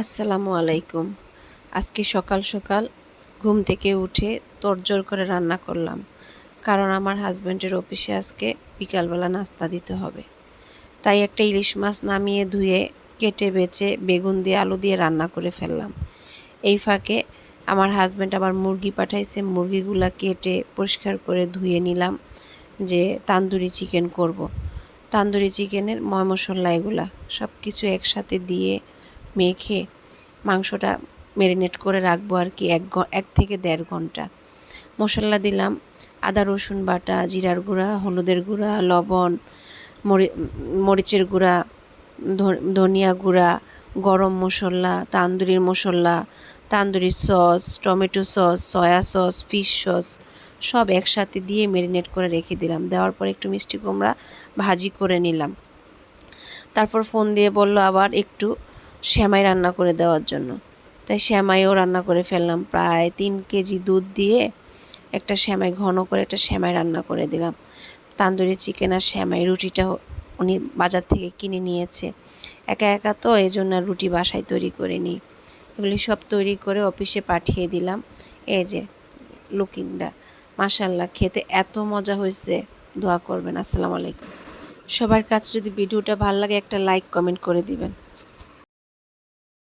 আসসালামু আলাইকুম। আজকে সকাল সকাল ঘুম থেকে উঠে তোড়জোড় করে রান্না করলাম, কারণ আমার হাজব্যান্ডের অফিসে আজকে বিকালবেলা নাস্তা দিতে হবে। তাই একটা ইলিশ মাছ নামিয়ে ধুয়ে কেটে বেছে বেগুন দিয়ে আলু দিয়ে রান্না করে ফেললাম। এই ফাঁকে আমার হাজব্যান্ড আবার মুরগি পাঠাইছে, মুরগিগুলা কেটে পরিষ্কার করে ধুয়ে নিলাম যে তান্দুরি চিকেন করব। তান্দুরি চিকেনের মশলা এগুলা সব কিছু একসাথে দিয়ে মেখে মাংসটা ম্যারিনেট করে রাখবো আর কি 1 থেকে 1.5 ঘন্টা। মশলা দিলাম আদা রসুন বাটা, জিরার গুঁড়া, হলুদের গুঁড়া, লবণ, মরিচের গুঁড়া, ধনিয়া গুঁড়া, গরম মশলা, তান্দুরির masala, tandoori sauce, tomato sauce, soy sauce, fish sauce সব একসাথে দিয়ে ম্যারিনেট করে রেখে দিলাম। দেওয়ার পর একটু মিষ্টি কুমড়া ভাজি করে নিলাম। তারপর ফোন দিয়ে বলল আবার একটু সেমাই রান্না করে দেওয়ার জন্য। তাই সেমাইও রান্না করে ফেললাম। প্রায় 3 কেজি দুধ দিয়ে একটা সেমাই, ঘন করে একটা সেমাই রান্না করে দিলাম। তান্দুরি চিকেন আর সেমাই, রুটিটা উনি বাজার থেকে কিনে নিয়েছে। একা একা তো এই জন্য রুটি বাসায় তৈরি করে নিই। এগুলি সব তৈরি করে অফিসে পাঠিয়ে দিলাম। এই যে লুকিংটা, মাশাআল্লাহ খেতে এত মজা হয়েছে, দোয়া করবেন। আসসালামু আলাইকুম। সবার কাছে যদি ভিডিওটা ভালো লাগে একটা লাইক কমেন্ট করে দিবেন।